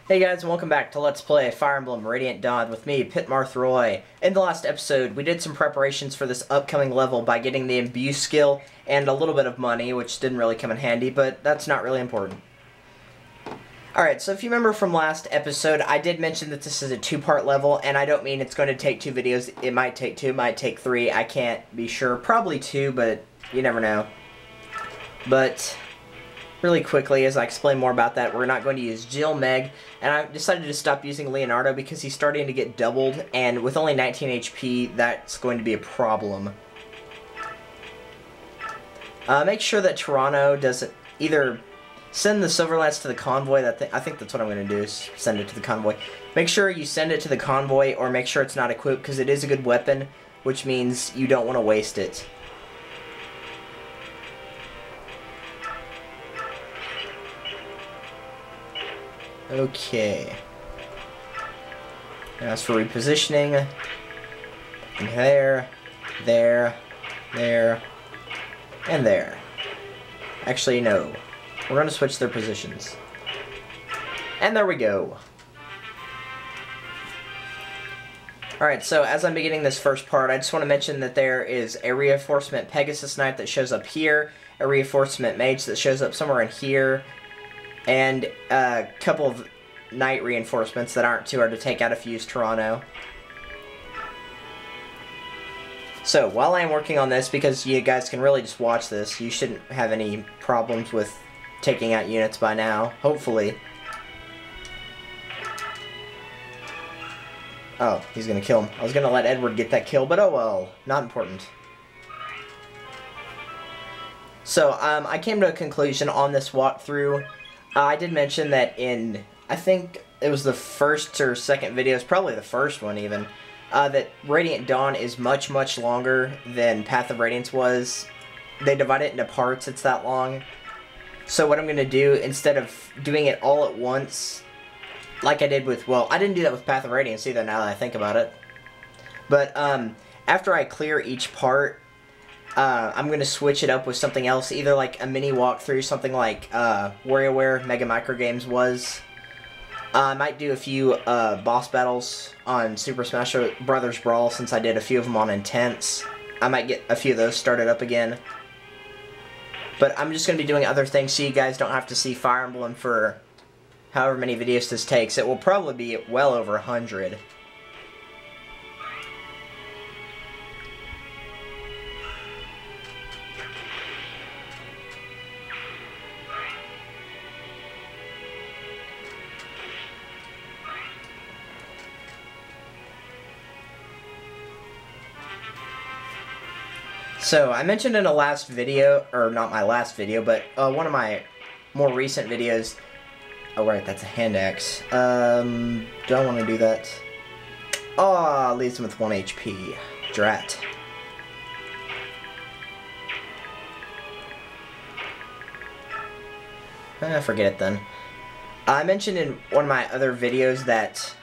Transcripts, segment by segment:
Hey guys, and welcome back to Let's Play Fire Emblem Radiant Dawn with me, Pitmarthroy. In the last episode, we did some preparations for this upcoming level by getting the Imbue skill and a little bit of money, which didn't really come in handy, but that's not really important. Alright, so if you remember from last episode, I did mention that this is a two-part level, and I don't mean it's going to take 2 videos. It might take 2, might take 3, I can't be sure. Probably 2, but you never know. But really quickly, as I explain more about that, we're not going to use Jill, Meg, and I decided to stop using Leonardo because he's starting to get doubled, and with only 19 HP, that's going to be a problem. Make sure that Toronto doesn't either send the Silver Lance to the convoy. I think that's what I'm going to do, is send it to the convoy. Make sure you send it to the convoy, or make sure it's not equipped, because it is a good weapon, which means you don't want to waste it. Okay. Now as for repositioning, there, there, there, and there. Actually, no. We're going to switch their positions. And there we go. Alright, so as I'm beginning this first part, I just want to mention that there is a reinforcement Pegasus Knight that shows up here, a reinforcement Mage that shows up somewhere in here, and a couple of Knight reinforcements that aren't too hard to take out if you use Toronto. So, while I'm working on this, because you guys can really just watch this, you shouldn't have any problems with taking out units by now, hopefully. Oh, he's gonna kill him. I was gonna let Edward get that kill, but oh well, not important. So, I came to a conclusion on this walkthrough. I did mention that in, I think it was the first or second video, it's probably the first one even, that Radiant Dawn is much, much longer than Path of Radiance was. They divide it into parts, it's that long. So what I'm going to do, instead of doing it all at once, like I did with, well, I didn't do that with Path of Radiance either now that I think about it. But after I clear each part, I'm going to switch it up with something else, either like a mini walkthrough, something like WarioWare Mega Micro Games was. I might do a few boss battles on Super Smash Bros. Brawl, since I did a few of them on Intense. I might get a few of those started up again. But I'm just going to be doing other things so you guys don't have to see Fire Emblem for however many videos this takes. It will probably be well over 100. So, I mentioned in a last video, or not my last video, but one of my more recent videos. Oh, right, that's a hand axe. Don't want to do that. Oh, leaves him with 1 HP. Drat. Forget it then. I mentioned in one of my other videos that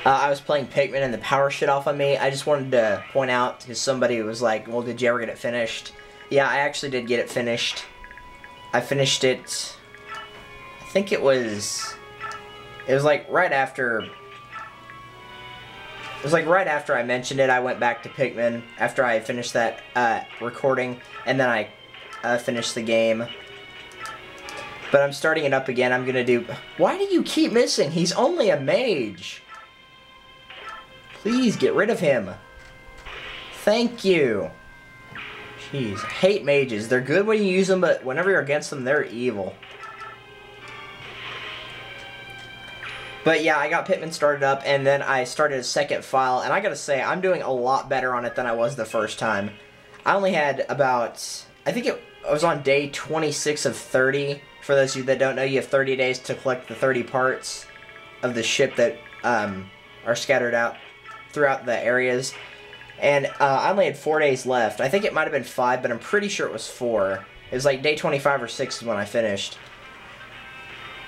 I was playing Pikmin and the power shut off on me. I just wanted to point out, because somebody was like, well, did you ever get it finished? Yeah, I actually did get it finished. I finished it, I think it was like right after I mentioned it. I went back to Pikmin after I finished that recording, and then I finished the game. But I'm starting it up again. I'm gonna do, why do you keep missing? He's only a mage. Please get rid of him. Thank you. Jeez, I hate mages. They're good when you use them, but whenever you're against them, they're evil. But yeah, I got Pikmin started up, and then I started a second file, and I gotta say, I'm doing a lot better on it than I was the first time. I only had about, I think I was on day 26 of 30. For those of you that don't know, you have 30 days to collect the 30 parts of the ship that are scattered out throughout the areas. And I only had 4 days left. I think it might have been 5, but I'm pretty sure it was 4. It was like day 25 or 6 when I finished.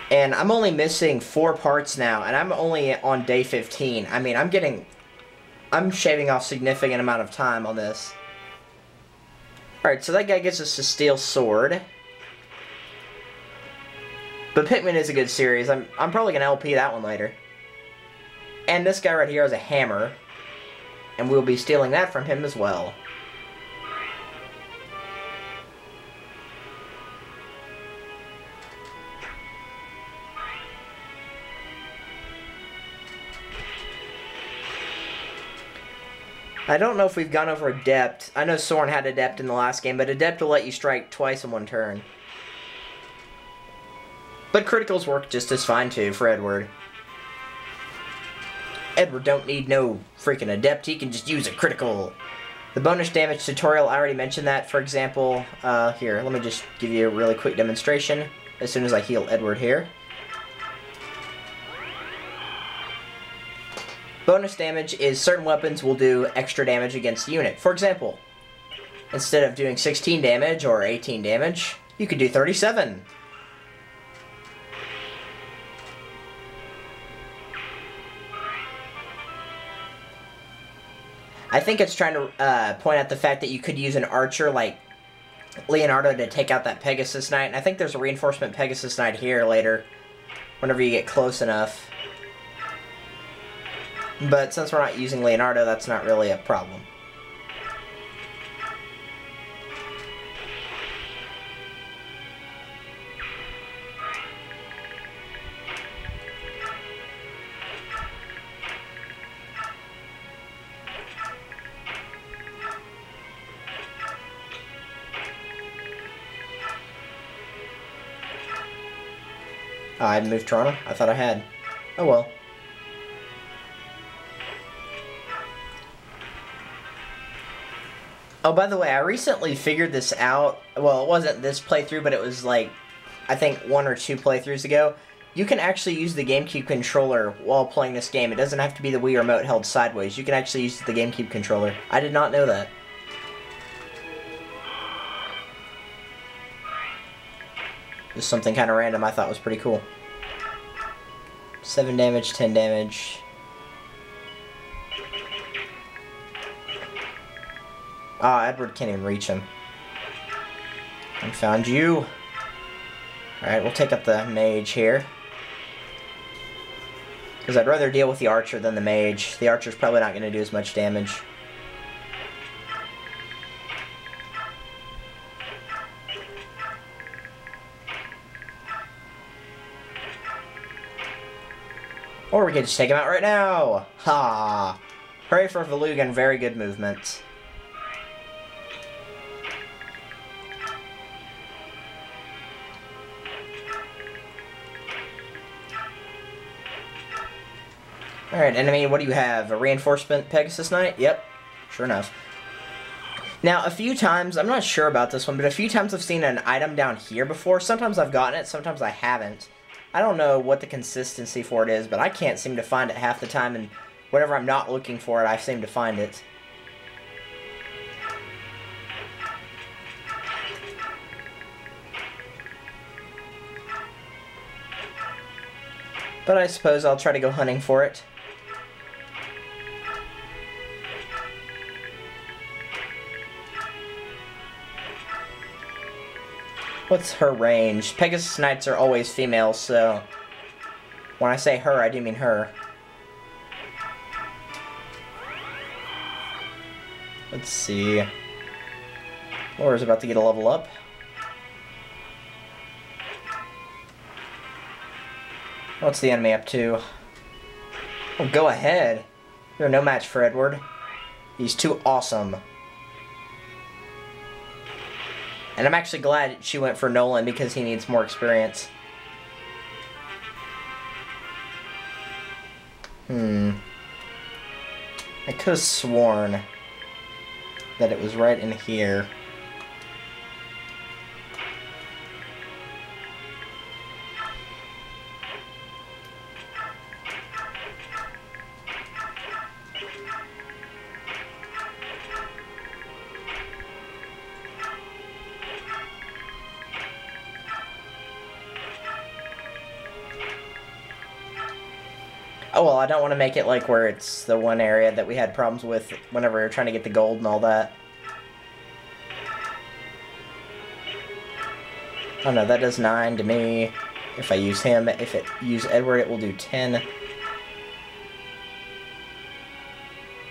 And I'm only missing 4 parts now, and I'm only on day 15. I mean, I'm shaving off significant amount of time on this. Alright, so that guy gives us a steel sword. But Pikmin is a good series. I'm probably going to LP that one later. And this guy right here has a hammer. And we'll be stealing that from him as well. I don't know if we've gone over Adept. I know Soren had Adept in the last game, but Adept will let you strike twice in one turn. But criticals work just as fine too for Edward. Edward don't need no freaking Adept, he can just use a critical. The bonus damage tutorial, I already mentioned that. For example, here, let me just give you a really quick demonstration as soon as I heal Edward here. Bonus damage is certain weapons will do extra damage against the unit. For example, instead of doing 16 damage or 18 damage, you could do 37. I think it's trying to point out the fact that you could use an archer like Leonardo to take out that Pegasus Knight. And I think there's a reinforcement Pegasus Knight here later, whenever you get close enough. But since we're not using Leonardo, that's not really a problem. Oh, I hadn't moved Toronto? I thought I had. Oh well. Oh, by the way, I recently figured this out. Well, it wasn't this playthrough, but it was like, I think 1 or 2 playthroughs ago. You can actually use the GameCube controller while playing this game. It doesn't have to be the Wii remote held sideways. You can actually use the GameCube controller. I did not know that. Just something kind of random I thought was pretty cool. 7 damage, 10 damage. Ah, Edward can't even reach him. I found you. Alright, we'll take up the mage here. Because I'd rather deal with the archer than the mage. The archer's probably not going to do as much damage. Or we could just take him out right now! Ha! Hooray for Velugan, very good movement. Alright, enemy, what do you have? A reinforcement Pegasus Knight? Yep, sure enough. Now, a few times, I'm not sure about this one, but a few times I've seen an item down here before. Sometimes I've gotten it, sometimes I haven't. I don't know what the consistency for it is, but I can't seem to find it half the time, and whenever I'm not looking for it, I seem to find it. But I suppose I'll try to go hunting for it. What's her range? Pegasus Knights are always females, so when I say her, I do mean her. Let's see. Laura's about to get a level up. What's the enemy up to? Oh, go ahead. You're no match for Edward. He's too awesome. And I'm actually glad she went for Nolan because he needs more experience. I could have sworn that it was right in here. Oh well, I don't want to make it like where it's the one area that we had problems with whenever we were trying to get the gold and all that. Oh no, that does 9 to me. If I use him, if it use Edward, it will do 10.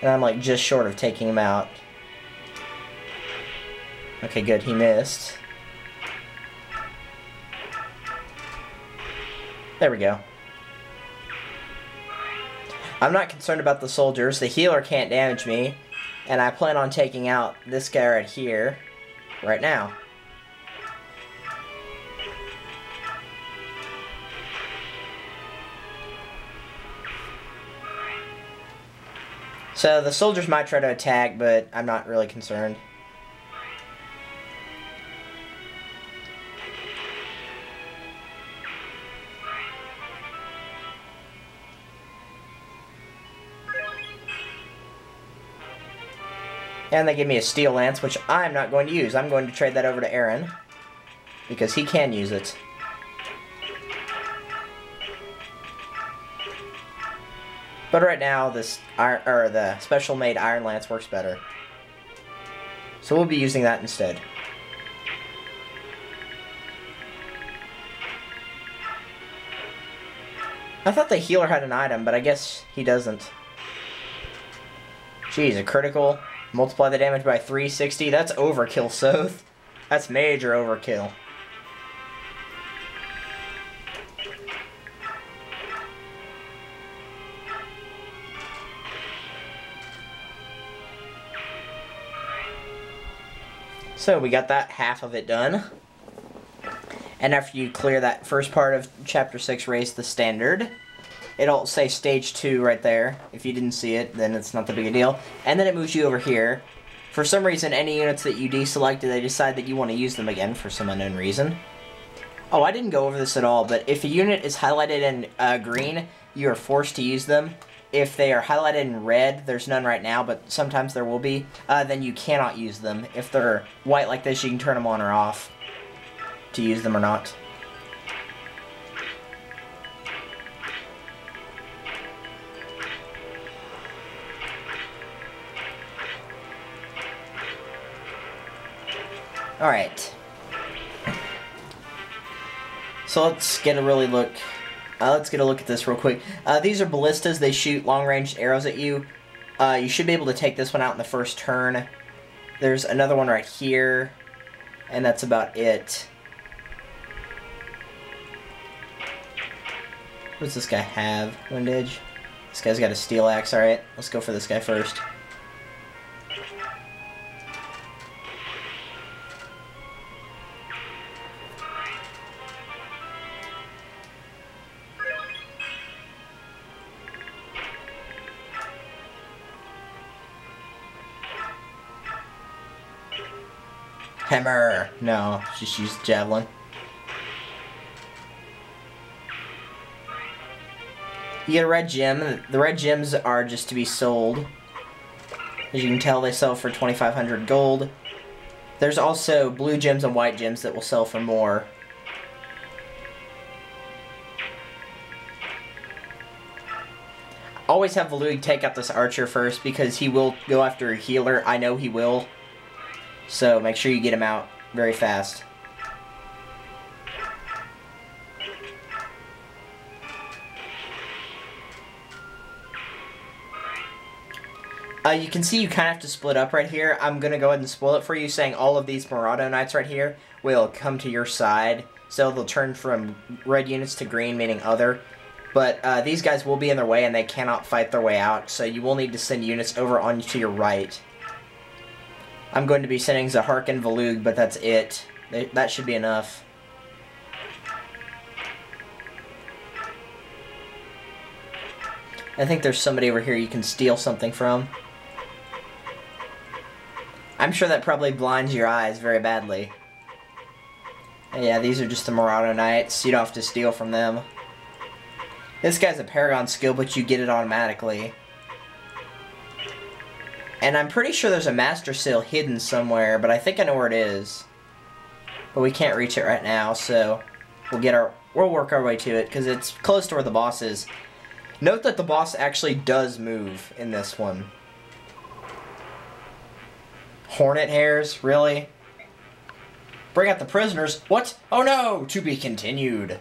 And I'm like just short of taking him out. Okay, good, he missed. There we go. I'm not concerned about the soldiers. The healer can't damage me. And I plan on taking out this guy right here, right now. So the soldiers might try to attack, but I'm not really concerned. And they give me a steel lance, which I'm not going to use. I'm going to trade that over to Aaron, because he can use it. But right now, the special made iron lance works better. So we'll be using that instead. I thought the healer had an item, but I guess he doesn't. Jeez, a critical. Multiply the damage by 360. That's overkill, Soth. That's major overkill. So we got that half of it done. And after you clear that first part of Chapter 6, raise the standard. It'll say Stage 2 right there. If you didn't see it, then it's not that big a deal. And then it moves you over here. For some reason, any units that you deselected, they decide that you want to use them again for some unknown reason. Oh, I didn't go over this at all, but if a unit is highlighted in green, you are forced to use them. If they are highlighted in red, there's none right now, but sometimes there will be, then you cannot use them. If they're white like this, you can turn them on or off to use them or not. Alright. So let's get a really look. Let's get a look at this real quick. These are ballistas. They shoot long-range arrows at you. You should be able to take this one out in the first turn. There's another one right here. And that's about it. What does this guy have? Windage? This guy's got a steel axe. Alright, let's go for this guy first. Hammer! No, just use the javelin. You get a red gem. The red gems are just to be sold. As you can tell, they sell for 2,500 gold. There's also blue gems and white gems that will sell for more. Always have Valug take out this archer first because he will go after a healer. I know he will. So make sure you get him out very fast. You can see you kind of have to split up right here. I'm going to go ahead and spoil it for you, saying all of these Morado Knights right here will come to your side. So they'll turn from red units to green, meaning other. But these guys will be in their way and they cannot fight their way out. So you will need to send units over onto your right. I'm going to be sending Zahark and Valug, but that's it. That should be enough. I think there's somebody over here you can steal something from. I'm sure that probably blinds your eyes very badly. Yeah, these are just the Morado Knights. You don't have to steal from them. This guy's a Paragon skill, but you get it automatically. And I'm pretty sure there's a Master Seal hidden somewhere, but I think I know where it is. But we can't reach it right now, so we'll work our way to it, because it's close to where the boss is. Note that the boss actually does move in this one. Hornet hairs? Really? Bring out the prisoners. What? Oh no! To be continued.